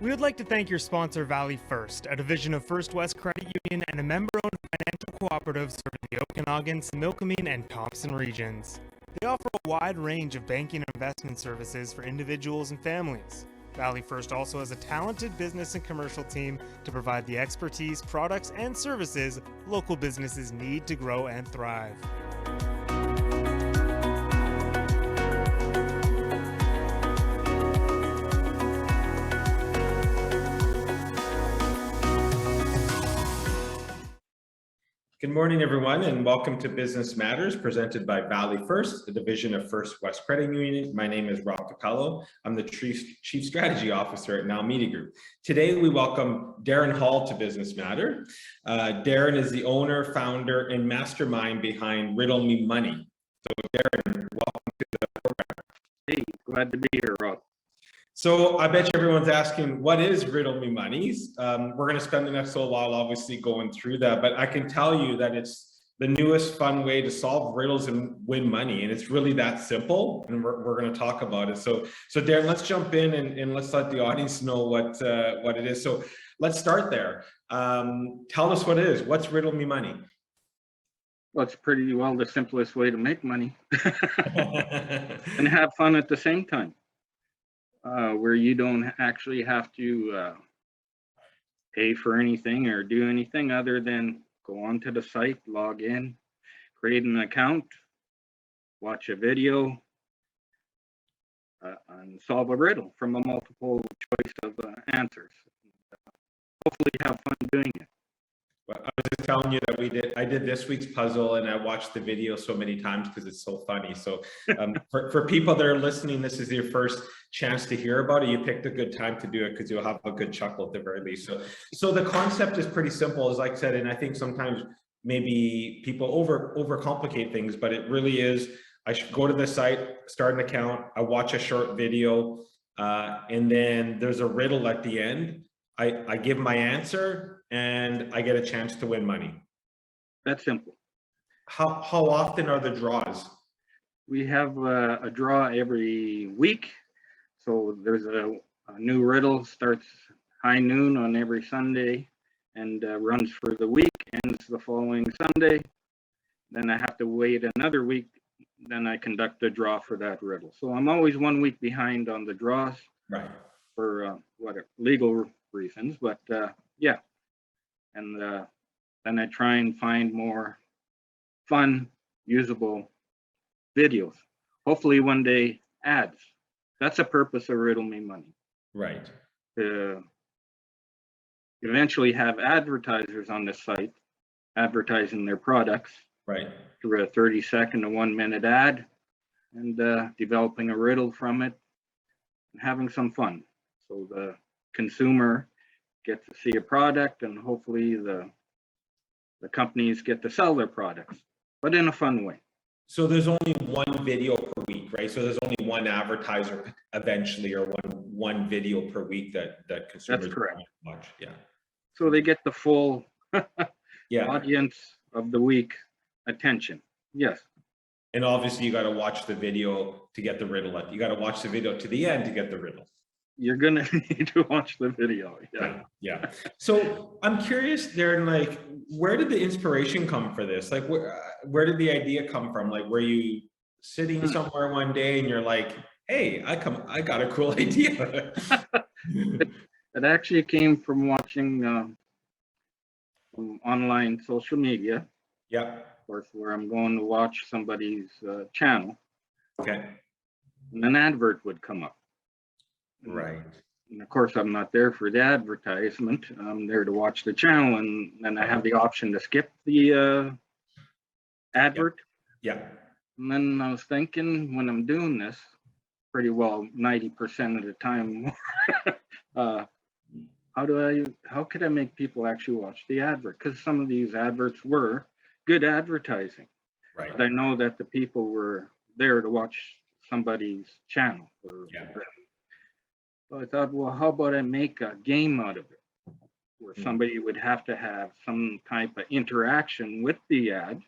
We would like to thank your sponsor, Valley First, a division of First West Credit Union and a member-owned financial cooperative serving the Okanagan, Similkameen, and Thompson regions. They offer a wide range of banking and investment services for individuals and families. Valley First also has a talented business and commercial team to provide the expertise, products, and services local businesses need to grow and thrive. Good morning, everyone, and welcome to Business Matters, presented by Valley First, a division of First West Credit Union. My name is Rob Capello. I'm the Chief Strategy Officer at Now Media Group. Today, we welcome Darren Hall to Business Matter. Darren is the owner, founder, and mastermind behind Riddle Me Money. So, Darren, welcome to the program. Hey, glad to be here, Rob. So I bet you everyone's asking, what is Riddle Me Monies? We're going to spend the next little while obviously going through that, but I can tell you that it's the newest fun way to solve riddles and win money. And it's really that simple. And we're going to talk about it. So Darren, let's jump in and let's let the audience know what it is. So let's start there. Tell us what it is. What's Riddle Me Money? Well, it's pretty well the simplest way to make money and have fun at the same time. Where you don't actually have to pay for anything or do anything other than go onto the site, log in, create an account, watch a video, and solve a riddle from a multiple choice of answers. Hopefully have fun doing it. Well, I was just telling you that I did this week's puzzle and I watched the video so many times because it's so funny. So for people that are listening, this is your first chance to hear about it. You picked a good time to do it because you'll have a good chuckle at the very least. So the concept is pretty simple, as I said, and I think sometimes maybe people overcomplicate things, but it really is, I should go to the site, start an account, I watch a short video, and then there's a riddle at the end. I give my answer and I get a chance to win money. That's simple. How often are the draws? We have a draw every week. So there's a new riddle, starts high noon on every Sunday and runs for the week, ends the following Sunday. Then I have to wait another week. Then I conduct a draw for that riddle. So I'm always 1 week behind on the draws. Right. For legal reasons, but yeah. And then I try and find more fun, usable videos. Hopefully one day ads. That's the purpose of Riddle Me Money. Right. To eventually have advertisers on the site advertising their products. Right. Through a 30-second to 1 minute ad, and developing a riddle from it and having some fun. So the consumer gets to see a product, and hopefully the companies get to sell their products, but in a fun way. So there's only one video per week, right? So there's only one advertiser eventually, or one video per week that consumers That's correct. Watch. Yeah. So they get the full yeah. audience of the week attention. Yes. And obviously you got to watch the video to get the riddle. You got to watch the video to the end to get the riddle. You're gonna need to watch the video. Yeah. So I'm curious, Darren, like, where did the inspiration come for this? Like, where did the idea come from? Like, were you sitting somewhere one day and you're like, hey, I got a cool idea? It actually came from watching online social media. Yeah. Of course, where I'm going to watch somebody's channel. Okay. And an advert would come up. Right. And of course, I'm not there for the advertisement. I'm there to watch the channel, and then I have the option to skip the advert. Yeah. And then I was thinking, when I'm doing this, pretty well 90% of the time, how could I make people actually watch the advert? Because some of these adverts were good advertising. Right. But I know that the people were there to watch somebody's channel. So I thought, well, how about I make a game out of it, where somebody would have to have some type of interaction with the ad,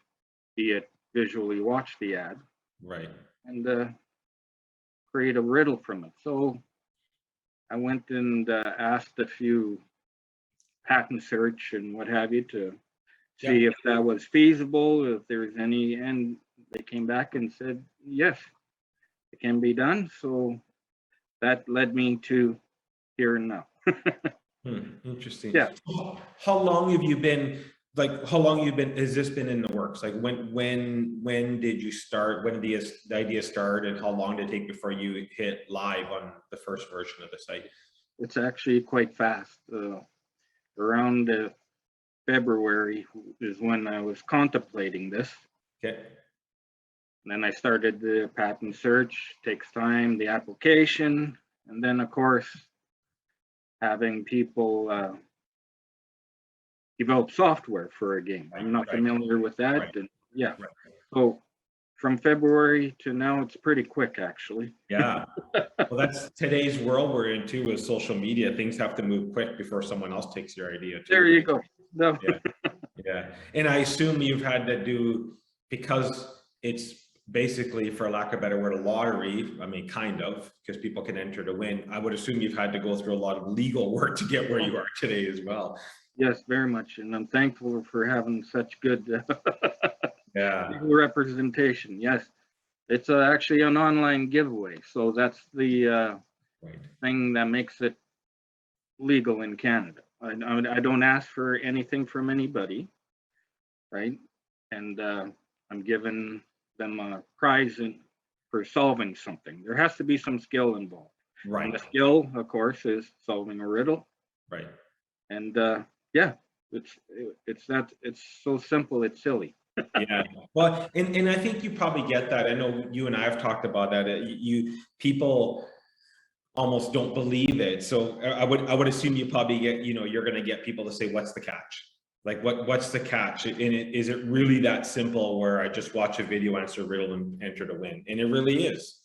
be it visually watch the ad, right, and create a riddle from it. So I went and asked a few patent search and what have you to see if that was feasible, if there's any, and they came back and said, yes, it can be done. So that led me to here and now. Interesting. Yeah. How long have you been, has this been in the works? Like when did you start? When did the idea start, and how long did it take before you hit live on the first version of the site? It's actually quite fast. Around February is when I was contemplating this. Okay. And then I started the patent search, takes time, the application, and then of course, having people develop software for a game. I'm not familiar with that. Right. And yeah. Right. So from February to now, it's pretty quick, actually. Yeah. Well, that's today's world we're in too, with social media. Things have to move quick before someone else takes your idea too. There you go. No. Yeah. Yeah. And I assume you've had to do, because it's basically, for lack of a better word, a lottery. I mean, kind of, because people can enter to win. I would assume you've had to go through a lot of legal work to get where you are today as well. Yes, very much. And I'm thankful for having such good legal representation. Yes. It's actually an online giveaway. So that's the thing that makes it legal in Canada. I don't ask for anything from anybody, right? And I'm giving them a prize for solving something. There has to be some skill involved. Right. And the skill, of course, is solving a riddle. Right. And yeah, it's so simple, it's silly. Yeah. Well, and I think you probably get that. I know you and I have talked about that. People almost don't believe it. So I would assume you probably get, you're going to get people to say, what's the catch? Like, what's the catch? And is it really that simple where I just watch a video, answer a riddle, and enter to win? And it really is.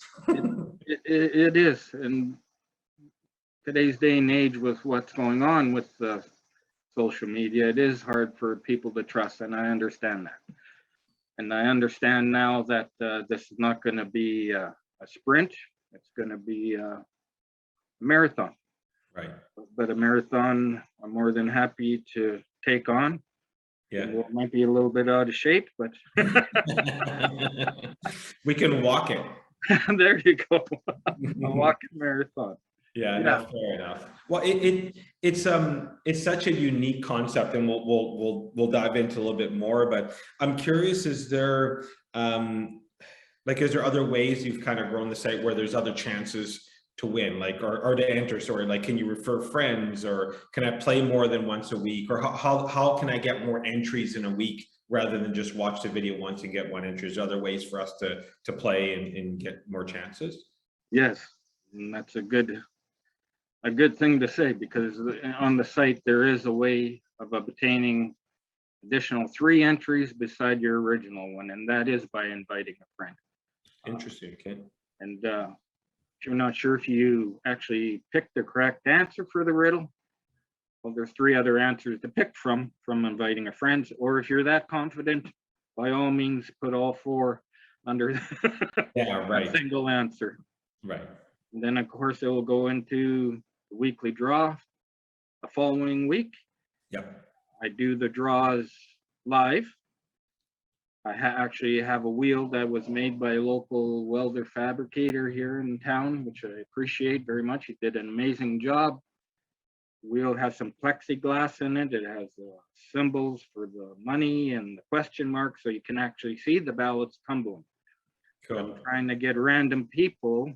It is. And today's day and age, with what's going on with social media, it is hard for people to trust. And I understand that. And I understand now that this is not going to be a sprint. It's going to be a marathon. Right. But a marathon, I'm more than happy to take on. Yeah. It might be a little bit out of shape, but we can walk it. There you go. A walking marathon. Yeah, no, fair enough. Well, it's such a unique concept, and we'll dive into a little bit more. But I'm curious: is there is there other ways you've kind of grown the site where there's other chances to win, like or to enter? Sorry, like, can you refer friends, or can I play more than once a week, or how can I get more entries in a week rather than just watch the video once and get one entry? Is there other ways for us to play and get more chances? Yes, and that's a good thing to say, because on the site there is a way of obtaining additional 3 entries beside your original one, and that is by inviting a friend. Interesting. Okay. And if you're not sure if you actually picked the correct answer for the riddle, well, there's 3 other answers to pick from inviting a friend. Or if you're that confident, by all means, put all 4 under a single answer. Right. And then, of course, it will go into the weekly draw the following week. Yep. I do the draws live. I actually have a wheel that was made by a local welder fabricator here in town, which I appreciate very much. He did an amazing job. The wheel has some plexiglass in it. It has symbols for the money and the question mark, so you can actually see the ballots tumbling. Cool. I'm trying to get random people,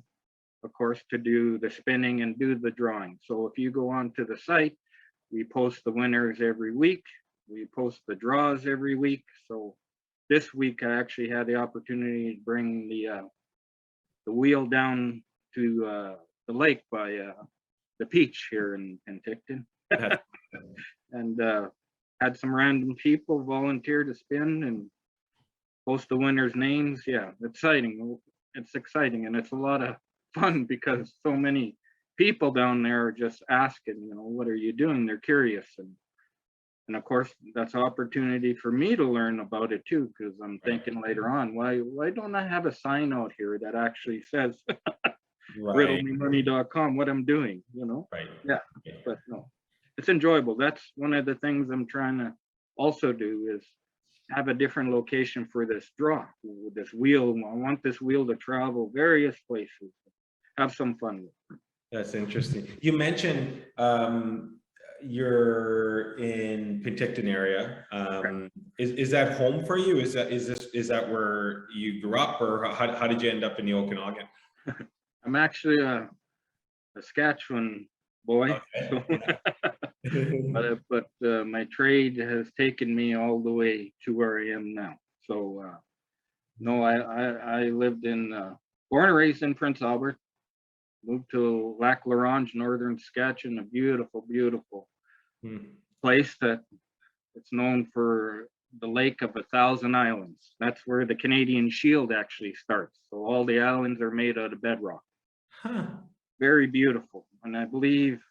of course, to do the spinning and do the drawing. So if you go onto the site, we post the winners every week. We post the draws every week. So this week, I actually had the opportunity to bring the wheel down to the lake by the Peach here in Penticton, and had some random people volunteer to spin and post the winners' names. Yeah, exciting. It's exciting, and it's a lot of fun because so many people down there are just asking, what are you doing? They're curious, and of course that's an opportunity for me to learn about it too, because I'm thinking later on, why don't I have a sign out here that actually says Right. riddlememoney.com, what I'm doing, you know? Right. Yeah, but no, it's enjoyable. That's one of the things I'm trying to also do is have a different location for this draw, with this wheel. I want this wheel to travel various places, have some fun with it. That's interesting. You mentioned you're in Penticton area. Is that home for you? Is that where you grew up, or how did you end up in the Okanagan? I'm actually a Saskatchewan boy, Okay. so, but my trade has taken me all the way to where I am now. So no, I lived in born and raised in Prince Albert. Moved to Lac La Ronge, northern Saskatchewan, a beautiful, beautiful place that it's known for the Lake of 1,000 Islands. That's where the Canadian Shield actually starts. So all the islands are made out of bedrock. Huh. Very beautiful. And I believe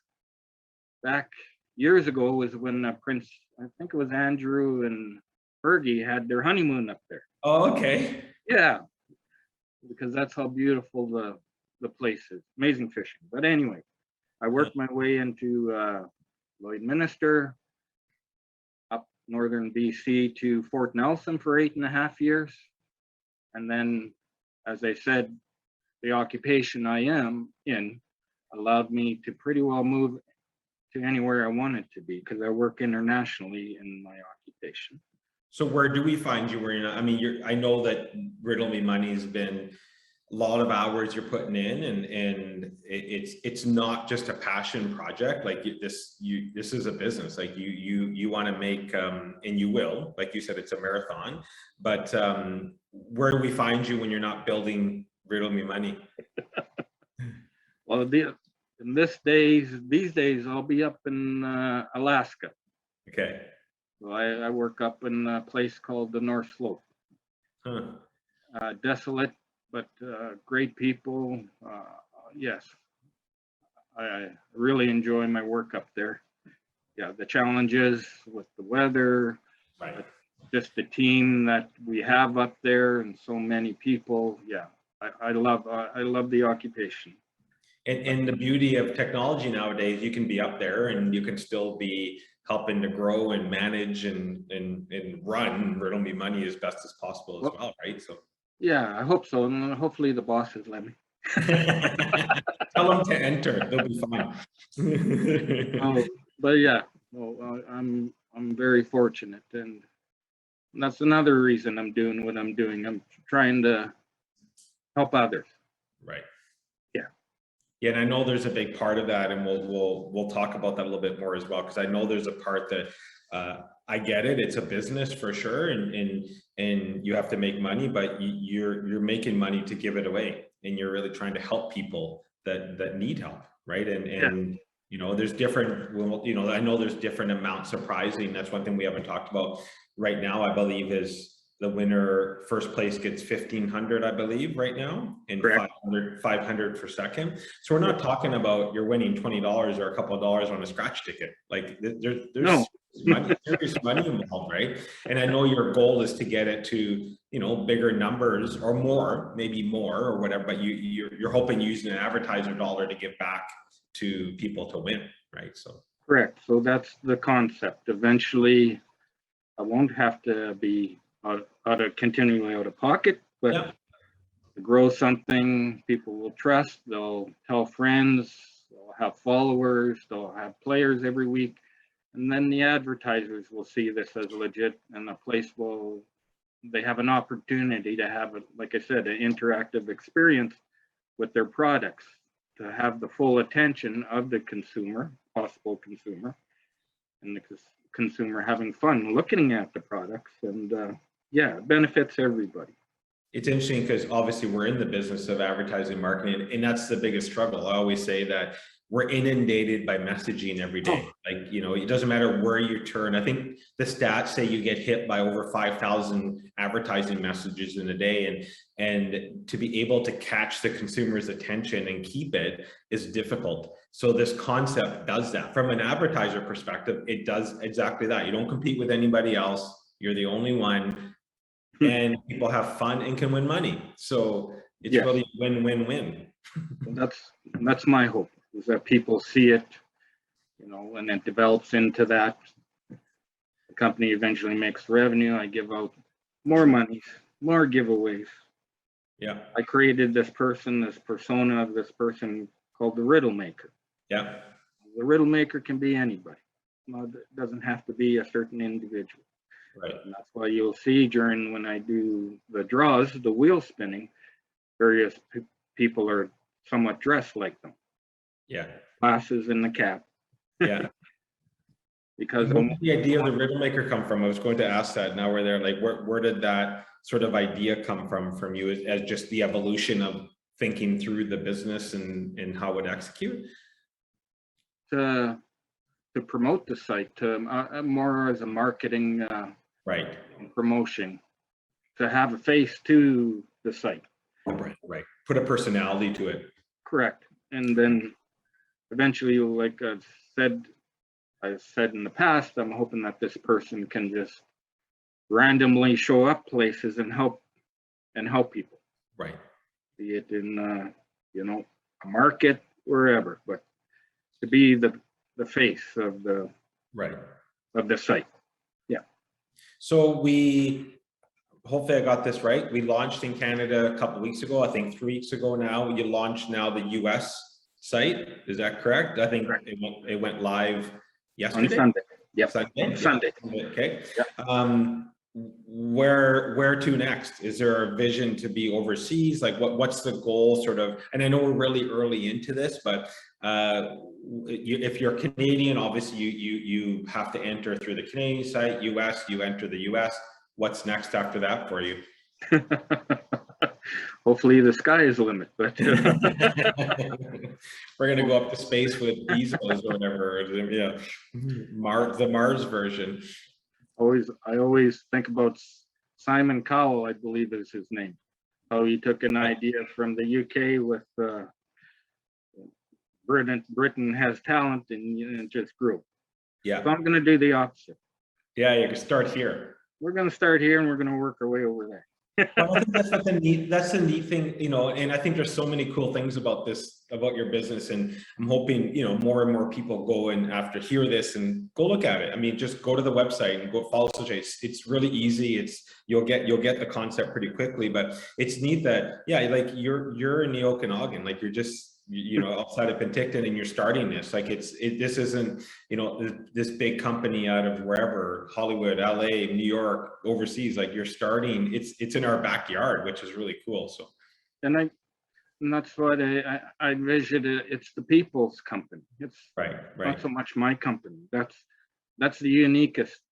back years ago was when Prince, I think it was Andrew and Fergie had their honeymoon up there. Oh, okay. Yeah, because that's how beautiful the place is. Amazing fishing. But anyway, I worked my way into Lloydminster, up northern BC to Fort Nelson for 8.5 years. And then, as I said, the occupation I am in allowed me to pretty well move to anywhere I wanted to be because I work internationally in my occupation. So where do we find you? Where you're not? I mean, I know that Riddle Me Money has been a lot of hours you're putting in, and it's not just a passion project. Like this is a business. Like you want to make and you will, like you said, it's a marathon. But where do we find you when you're not building Riddle Me Money? Well, in these days, I'll be up in Alaska. Okay. So I work up in a place called the North Slope. Huh. Desolate, but great people. Yes, I really enjoy my work up there. Yeah, the challenges with the weather, Right. just the team that we have up there, and so many people. Yeah, I love the occupation. And the beauty of technology nowadays, you can be up there and you can still be helping to grow and manage and run Riddle Me Money as best as possible as well, right? So yeah, I hope so, and hopefully the bosses let me. tell them to enter; they'll be fine. Oh, but yeah, well, I'm very fortunate, and that's another reason I'm doing what I'm doing. I'm trying to help others. Right. Yeah. Yeah, and I know there's a big part of that, and we'll talk about that a little bit more as well, because I know there's a part that I get it. It's a business for sure, and you have to make money, but you're making money to give it away, and you're really trying to help people that need help, right? And you know, there's different. Well, you know, I know there's different amounts of prizing. That's one thing we haven't talked about right now. I believe is the winner, first place gets 1,500, I believe, right now, and 500 for second. So we're not talking about you're winning $20 or a couple of dollars on a scratch ticket. Like there's No. serious money involved, right? And I know your goal is to get it to, you know, bigger numbers or more, maybe more or whatever. But you're hoping using an advertiser dollar to give back to people to win, right? So Correct. So that's the concept. Eventually, I won't have to be continually out of pocket, but to grow something people will trust. They'll tell friends, they'll have followers, they'll have players every week, and then the advertisers will see this as legit, and the place they have an opportunity to have, like I said, an interactive experience with their products, to have the full attention of the consumer, possible consumer, and the consumer having fun looking at the products, and yeah, it benefits everybody. it's interesting because obviously we're in the business of advertising marketing, and that's the biggest struggle. I always say that we're inundated by messaging every day. Like, you know, it doesn't matter where you turn. I think the stats say you get hit by over 5,000 advertising messages in a day, and to be able to catch the consumer's attention and keep it is difficult. So this concept does that. From an advertiser perspective, it does exactly that. You don't compete with anybody else. You're the only one, and people have fun and can win money. So it's really win-win-win. That's my hope, is that people see it, and it develops into that. The company eventually makes revenue. I give out more monies, more giveaways. Yeah. I created this persona of this person called the Riddle Maker. Yeah. The Riddle Maker can be anybody. It doesn't have to be a certain individual. Right. And that's why you'll see when I do the draws, the wheel spinning, various people are somewhat dressed like them. Yeah. Glasses and the cap. Yeah. Because where did the idea of the Riddle Maker come from? I was going to ask that. Now we're there. Like, where did that sort of idea come from you as just the evolution of thinking through the business and how it execute? To promote the site, to more as a marketing Right. promotion, to have a face to the site. Right. Put a personality to it. Correct. And then eventually, like I've said in the past, I'm hoping that this person can just randomly show up places and help people. Right. Be it in a market, wherever, but to be the face of the site. Yeah. So hopefully I got this right. We launched in Canada a couple of weeks ago, I think 3 weeks ago now. You launched now the US site. Is that correct? I think correct. It went live yesterday. On Sunday. Yep. Sunday. Sunday. Okay. Yep. Where to next? Is there a vision to be overseas? Like what's the goal sort of? And I know we're really early into this, but if you're Canadian, obviously you have to enter through the Canadian site. US, you enter the US. What's next after that for you? Hopefully the sky is the limit, but we're gonna go up to space with Bezos or whatever. Yeah, the Mars version. I always think about Simon Cowell, I believe is his name. How he took an idea from the UK with Britain has talent, and it just grew. Yeah. So I'm going to do the opposite. Yeah, you can start here. We're going to start here, and we're going to work our way over there. Well, I think that's the neat thing, and I think there's so many cool things about your business, and I'm hoping, more and more people go and after hear this and go look at it. I mean, just go to the website and go follow Sajay. It's really easy. You'll get the concept pretty quickly, but it's neat that, yeah, like you're in the Okanagan, like you're just, outside of Penticton, and you're starting this. Like this isn't, this big company out of wherever, Hollywood, LA, New York, overseas. Like you're starting, it's in our backyard, which is really cool. So, and that's what I envision. It's the people's company. It's right. Not so much my company. That's the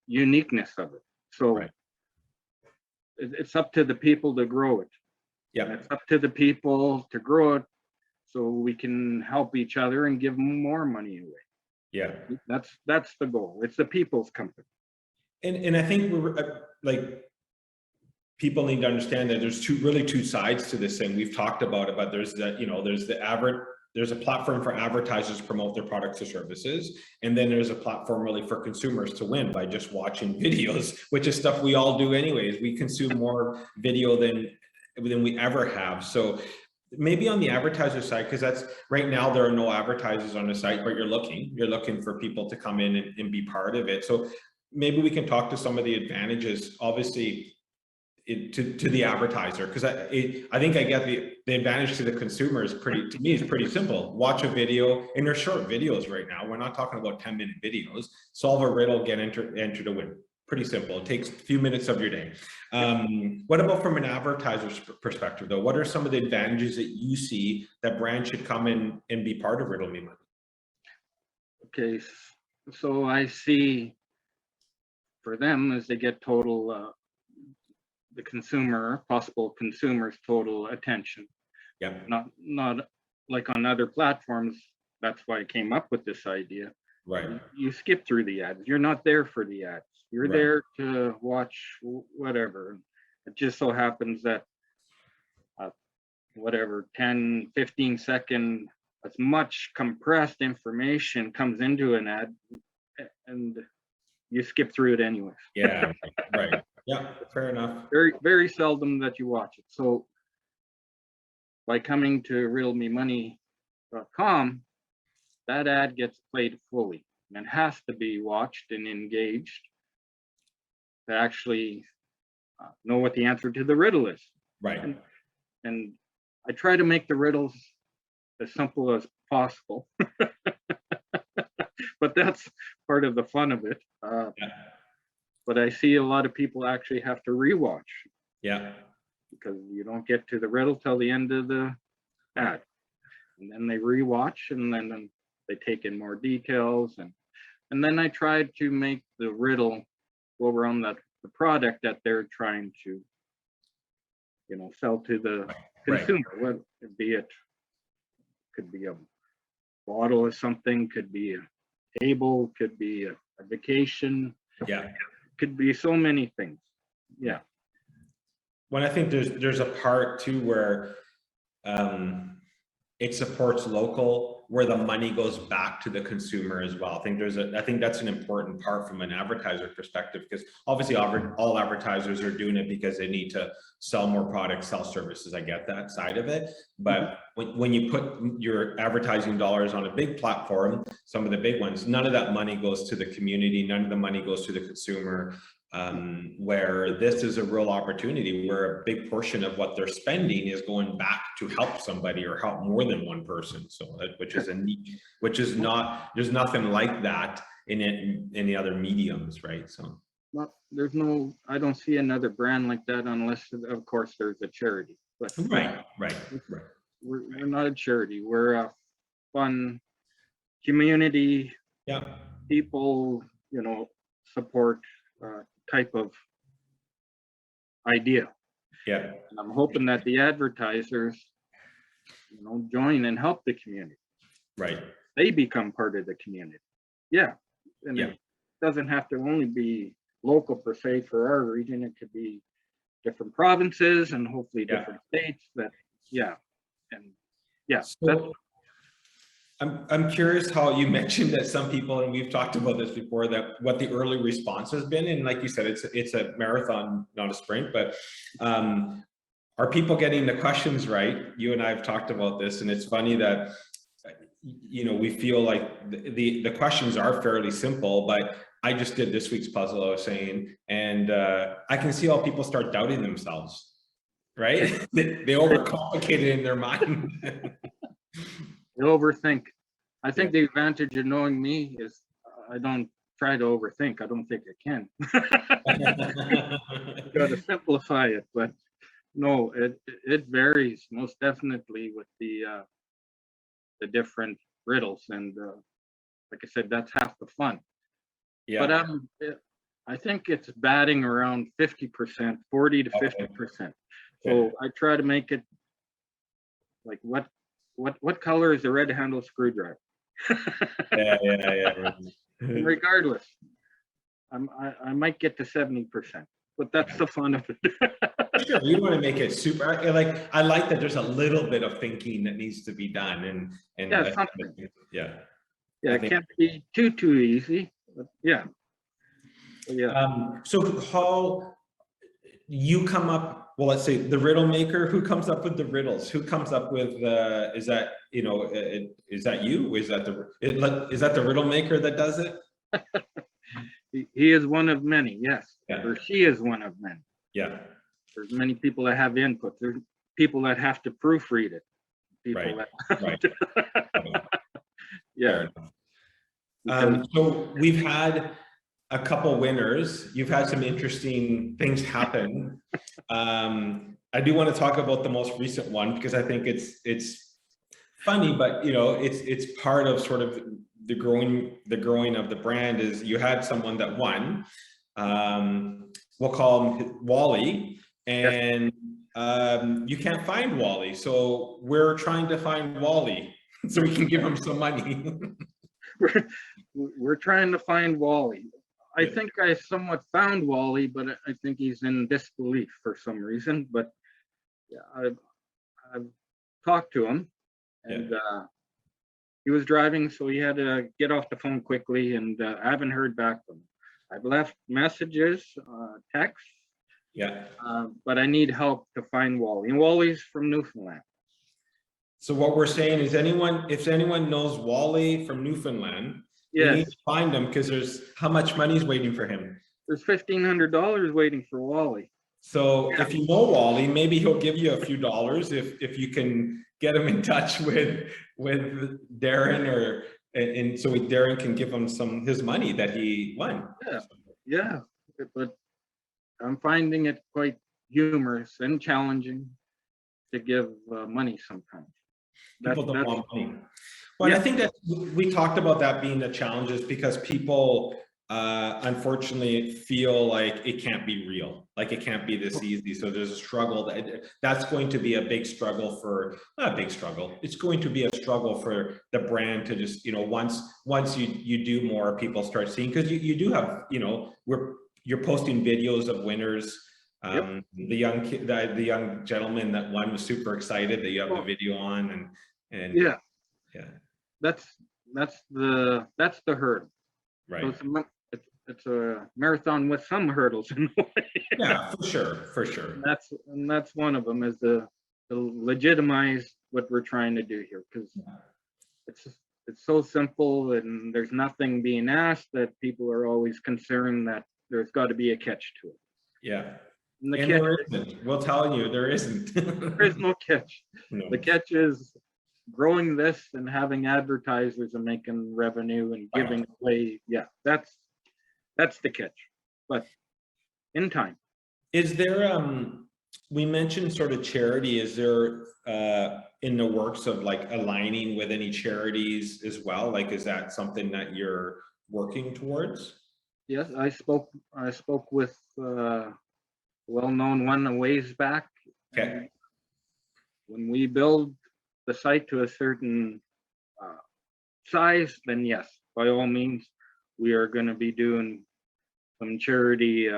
uniqueness of it. So it's up to the people to grow it. Yeah, it's up to the people to grow it, so we can help each other and give more money away. Yeah, that's the goal. It's the people's company. And I think we're like, people need to understand that there's two sides to this thing. We've talked about it, but there's there's a platform for advertisers to promote their products or services, and then there's a platform really for consumers to win by just watching videos, which is stuff we all do anyways. We consume more video than we ever have. So maybe on the advertiser side, because that's right now there are no advertisers on the site, but you're looking for people to come in and be part of it. So maybe we can talk to some of the advantages, obviously, to the advertiser, because I think I get the advantage to the consumer is pretty simple. Watch a video, and they're short videos right now. We're not talking about 10-minute videos. Solve a riddle, get enter to win. Pretty simple. It takes a few minutes of your day. What about from an advertiser's perspective, though? What are some of the advantages that you see that brands should come in and be part of Riddle Me Money? Okay, so I see for them as they get total, the possible consumer's total attention. Yeah. Not like on other platforms. That's why I came up with this idea. Right. You skip through the ads. You're not there for the ads. You're there to watch whatever. It just so happens that whatever 10, 15 second, as much compressed information comes into an ad, and you skip through it anyways. Yeah, right. Yeah, fair enough. Very, very seldom that you watch it. So by coming to riddlememoney.com, that ad gets played fully and has to be watched and engaged to actually know what the answer to the riddle is. Right. And I try to make the riddles as simple as possible, but that's part of the fun of it. But I see a lot of people actually have to rewatch. Yeah. Because you don't get to the riddle till the end of the ad, and then they rewatch, and then they take in more details, and then I tried to make the riddle go around the product that they're trying to, sell to the consumer. What could be a bottle of something, could be a table, could be a vacation, could be so many things. Yeah. Well, I think there's a part too where it supports local, where the money goes back to the consumer as well. I think that's an important part from an advertiser perspective, because obviously all advertisers are doing it because they need to sell more products, sell services. I get that side of it, but when you put your advertising dollars on a big platform, some of the big ones, none of that money goes to the community, none of the money goes to the consumer. Where this is a real opportunity where a big portion of what they're spending is going back to help somebody or help more than one person. So there's nothing like that in any other mediums, right? So I don't see another brand like that unless, of course, there's a charity. But right. We're not a charity. We're a fun community. Yeah. People, support type of idea. Yeah. And I'm hoping that the advertisers, join and help the community. Right. They become part of the community. Yeah. And it doesn't have to only be local per se for our region. It could be different provinces and hopefully different states So, I'm curious how you mentioned that some people, and we've talked about this before, that what the early response has been, and like you said, it's a marathon, not a sprint, but are people getting the questions right? You and I have talked about this, and it's funny that we feel like the questions are fairly simple, but I just did this week's puzzle, I was saying, and I can see how people start doubting themselves, right? They overcomplicate it in their mind. They overthink. I think the advantage of knowing me is I don't try to overthink. I don't think I can. Got to simplify it, but no, it varies most definitely with the different riddles, and like I said, that's half the fun. Yeah. But I think it's batting around 50%, 40 to 50%. So I try to make it like what color is the red handle screwdriver? Yeah. Regardless, I might get to 70%, but that's the fun of it. Sure, you want to make it super. I like that there's a little bit of thinking that needs to be done, and it can't be too easy. But so how you come up? Well, let's say the riddle maker. Who comes up with the riddles? Who comes up with? Is that is that you? Is that the riddle maker that does it? He is one of many. Yes, or she is one of many. Yeah. There's many people that have input. There's people that have to proofread it. People So we've had a couple winners. You've had some interesting things happen. I do want to talk about the most recent one because I think it's funny, but it's part of sort of the growing of the brand. Is you had someone that won. We'll call him Wally, and you can't find Wally, so we're trying to find Wally so we can give him some money. We're trying to find Wally. I think I somewhat found Wally, but I think he's in disbelief for some reason. But I've talked to him, and he was driving, so he had to get off the phone quickly, and I haven't heard back from him. I've left messages, texts, but I need help to find Wally. And Wally's from Newfoundland. So what we're saying is if anyone knows Wally from Newfoundland, we need Yes, to find him because there's how much money is waiting for him. there's $1,500 waiting for Wally. So Yeah. if you know Wally, maybe he'll give you a few dollars if you can get him in touch with Darren and so Darren can give him his money that he won. Yeah, but I'm finding it quite humorous and challenging to give money sometimes. People don't That's want money. Well, Yeah. I think that we talked about that being the challenges because people unfortunately feel like it can't be real, like it can't be this easy. So there's a struggle that's going to be a big struggle for, not a big struggle. It's going to be a struggle for the brand to just, once you do more, people start seeing, because you do have, you're posting videos of winners. Yep. The young gentleman that won was super excited that you have the video on and yeah, yeah, that's the hurdle. right. So it's a marathon with some hurdles in the way. Yeah, for sure. And that's one of them, is to legitimize what we're trying to do here, because it's so simple and there's nothing being asked that people are always concerned that there's got to be a catch to it. Yeah. And And there isn't. We'll tell you, there isn't. there is no catch. No. The catch is growing this and having advertisers and making revenue and giving away. Yeah, that's the catch. But in time. Is there, we mentioned sort of charity, is there in the works of like aligning with any charities as well? Like, is that something that you're working towards? Yes, I spoke with well-known one a ways back. Okay. When we build the site to a certain size, then yes, by all means, we are going to be doing some charity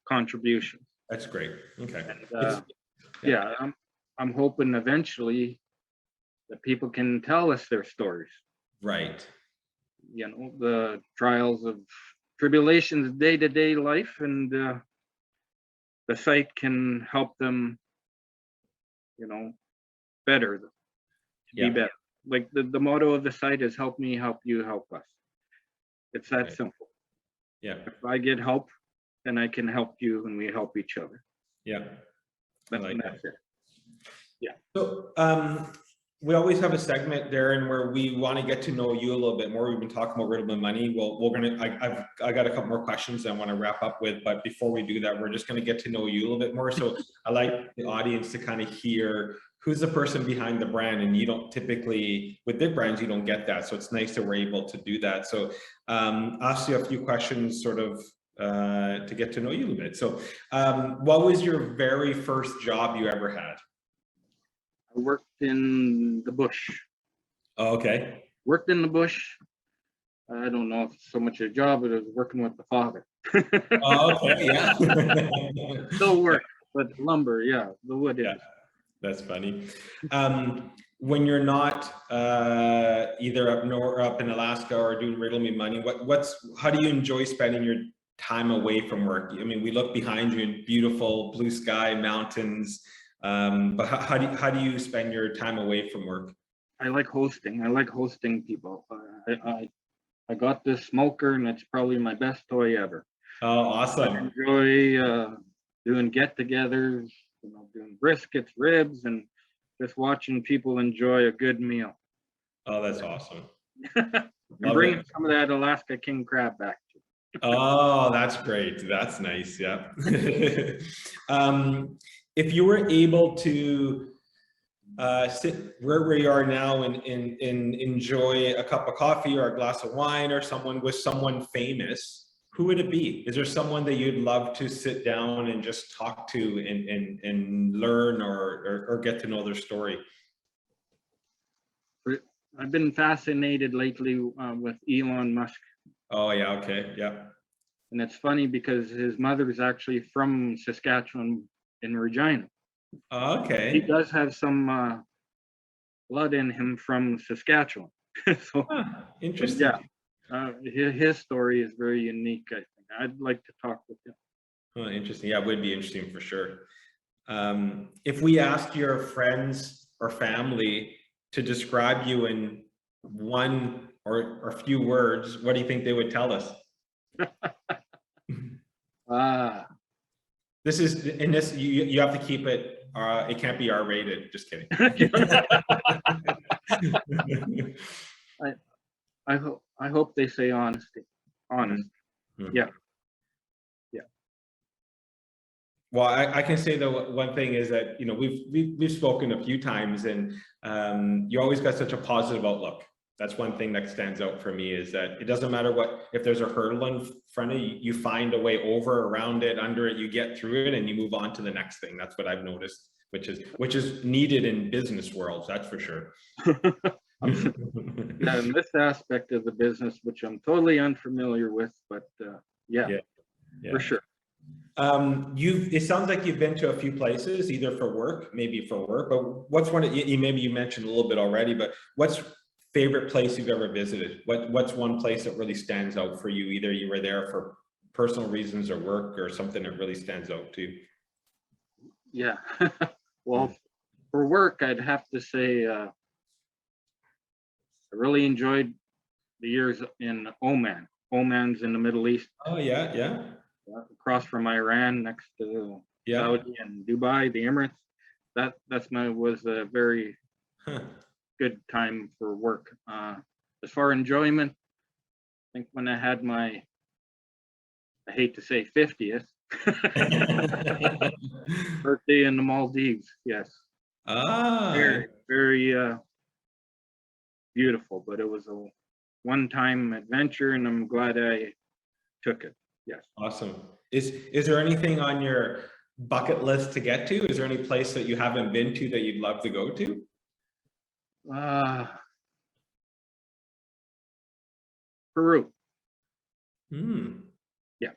contributions. That's great. Okay. And, yeah, I'm hoping eventually that people can tell us their stories. Right. The trials of tribulations, day-to-day life, and the site can help them, better, be better. Like the motto of the site is "Help me, help you, help us." It's that simple. Yeah. If I get help, then I can help you, and we help each other. Yeah. That's it. it. Yeah. So we always have a segment, Darren, where we want to get to know you a little bit more. We've been talking about Riddle and money. I got a couple more questions I want to wrap up with, but before we do that, we're just going to get to know you a little bit more. So I like the audience to kind of hear who's the person behind the brand, and you don't typically, with big brands, you don't get that. So it's nice that we're able to do that. So ask you a few questions sort of to get to know you a little bit. So what was your very first job you ever had? I worked in the bush. Oh, okay. Worked in the bush. I don't know if it's so much a job, but I was working with the father. Oh, okay, yeah. Still work, but lumber, yeah, the wood. Yeah, that's funny. When you're not either up in Alaska or doing Riddle Me Money, how do you enjoy spending your time away from work? I mean, we look behind you in beautiful blue sky, mountains, but how do you spend your time away from work? I like hosting. I like hosting people. I got this smoker, and it's probably my best toy ever. Oh, awesome! I enjoy doing get-togethers, doing briskets, ribs, and just watching people enjoy a good meal. Oh, that's awesome. And bringing some of that Alaska king crab back to you. Oh, that's great. That's nice. Yeah. If you were able to sit where we are now and enjoy a cup of coffee or a glass of wine or someone famous, who would it be? Is there someone that you'd love to sit down and just talk to and learn or get to know their story? I've been fascinated lately with Elon Musk. Oh yeah, okay, yeah. And it's funny because his mother is actually from Saskatchewan in Regina. Okay. He does have some blood in him from Saskatchewan. So, interesting. Yeah, his story is very unique. I think I'd like to talk with him. Oh, interesting. Yeah, it would be interesting for sure. If we asked your friends or family to describe you in one or a few words, what do you think they would tell us? This is, in this, you have to keep it, it can't be R-rated, just kidding. I hope they say honesty. Honest. Mm-hmm. Yeah. Well, I can say the one thing is that, you know, we've spoken a few times, and you always got such a positive outlook. That's one thing that stands out for me, is that it doesn't matter what, if there's a hurdle in front of you, you find a way over, around it, under it, you get through it, and you move on to the next thing. That's what I've noticed, which is needed in business worlds, that's for sure. Yeah, in this aspect of the business, which I'm totally unfamiliar with, but yeah, for sure. It sounds like you've been to a few places, either for work, but what's one maybe you mentioned a little bit already, but what's favorite place you've ever visited? What's one place that really stands out for you? Either you were there for personal reasons or work, or something that really stands out to you? Yeah. Well, for work, I'd have to say I really enjoyed the years in Oman. Oman's in the Middle East. Oh yeah. Across from Iran, next to Saudi and Dubai, the Emirates. Was a very good time for work. As far as enjoyment, I think when I had my, I hate to say 50th birthday in the Maldives. Yes. Very, very beautiful, but it was a one-time adventure, and I'm glad I took it. Yes. Awesome. Is there anything on your bucket list to get to? Is there any place that you haven't been to that you'd love to go to? Peru. Yeah.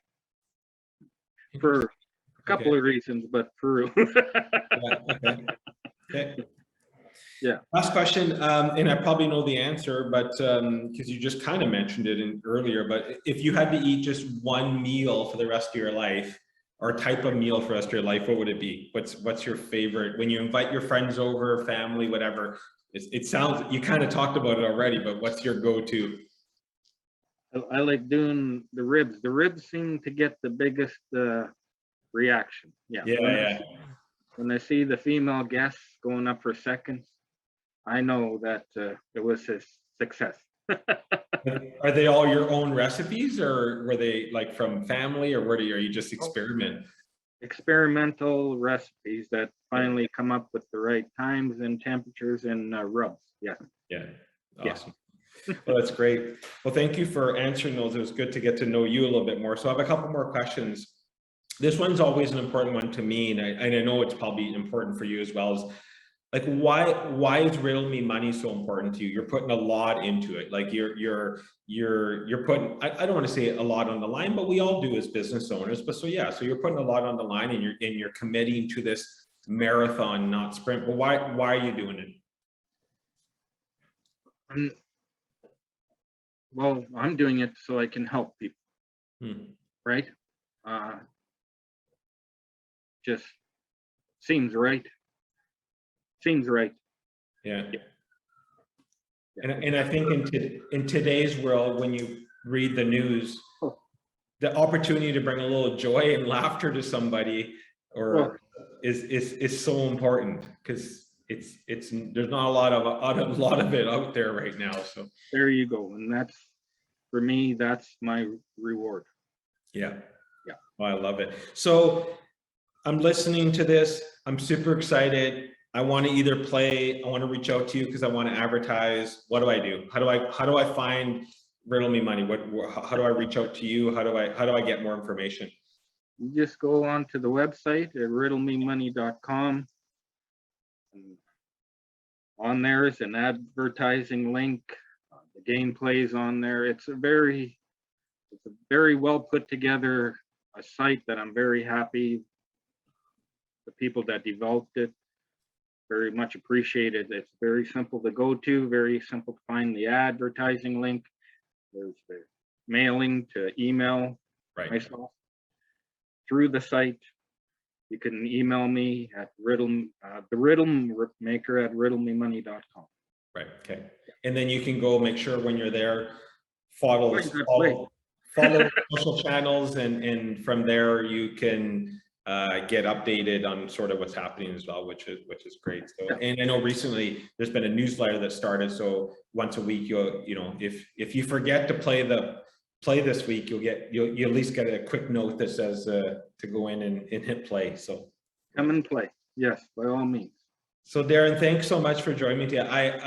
For a couple of reasons, but Peru. Okay. Yeah. Last question, and I probably know the answer, but because you just kind of mentioned it earlier, but if you had to eat just one meal for the rest of your life, or type of meal for the rest of your life, what would it be? What's your favorite? When you invite your friends over, family, whatever, it sounds, you kind of talked about it already, but what's your go-to? I like doing the ribs. The ribs seem to get the biggest reaction. Yeah. When I see the female guests going up for seconds, I know that it was a success. Are they all your own recipes, or were they like from family, or are you just experiment? Experimental recipes that finally come up with the right times and temperatures and rubs. Yeah. Awesome. Well, that's great. Well, thank you for answering those. It was good to get to know you a little bit more. So I have a couple more questions. This one's always an important one to me, and I know it's probably important for you as well. As like, why is Riddle Me Money so important to you? You're putting a lot into it. Like you're putting, I don't want to say a lot on the line, but we all do as business owners. But so you're putting a lot on the line, and you're committing to this marathon, not sprint. But why are you doing it? Well, I'm doing it so I can help people. Right? Just seems right. Yeah. And I think in today's world, when you read the news, the opportunity to bring a little joy and laughter to somebody is so important, because there's not a lot of it out there right now. So there you go. And that's, for me, that's my reward. Yeah. Oh, I love it. So I'm listening to this. I'm super excited. I want to reach out to you because I want to advertise. What do I do? How do I find Riddle Me Money? How do I reach out to you? How do I get more information? You just go on to the website at riddlememoney.com. On there is an advertising link. The gameplay is on there. It's a very well put together site that I'm very happy. The people that developed it very much appreciated. It's very simple to go to, very simple to find the advertising link. There's the mailing to email myself through the site. You can email me at the riddle maker at riddlememoney.com. Right. Okay. And then you can go make sure when you're there, follow Wait, that's wait. follow social channels, and from there you can get updated on sort of what's happening as well, which is great. So, and I know recently there's been a newsletter that started. So once a week, if you forget to play this week, you'll at least get a quick note that says to go in and hit play. So Come and play. Yes, by all means. So Darren, thanks so much for joining me today.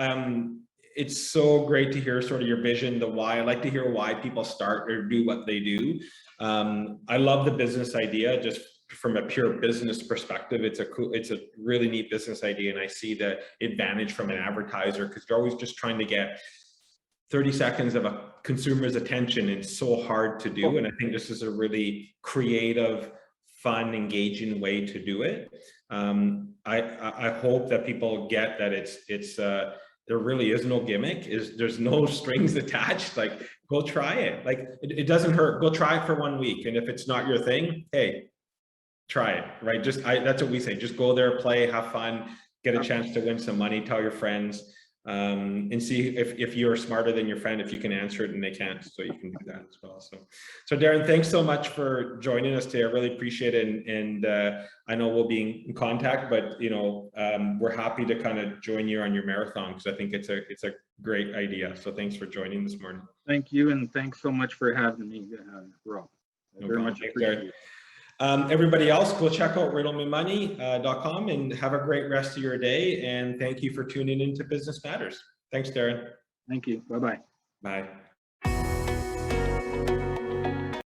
It's so great to hear sort of your vision, the why. I like to hear why people start or do what they do. I love the business idea, just from a pure business perspective. It's a really neat business idea, and I see the advantage from an advertiser, because you're always just trying to get 30 seconds of a consumer's attention. It's so hard to do, and I think this is a really creative, fun, engaging way to do it. I hope that people get that it's there really is no gimmick, there's no strings attached. Like, go try it. Like, it doesn't hurt. Go try it for 1 week, and if it's not your thing, hey, try it, right? That's what we say. Just go there, play, have fun, get a chance to win some money, tell your friends, and see if you're smarter than your friend, if you can answer it and they can't, so you can do that as well. So Darren, thanks so much for joining us today. I really appreciate it, and I know we'll be in contact, but we're happy to kind of join you on your marathon, because I think it's a great idea. So thanks for joining this morning. Thank you, and thanks so much for having me, Rob. Very much appreciated. Everybody else, go check out riddlememoney.com and have a great rest of your day. And thank you for tuning into Business Matters. Thanks, Darren. Thank you. Bye-bye. Bye.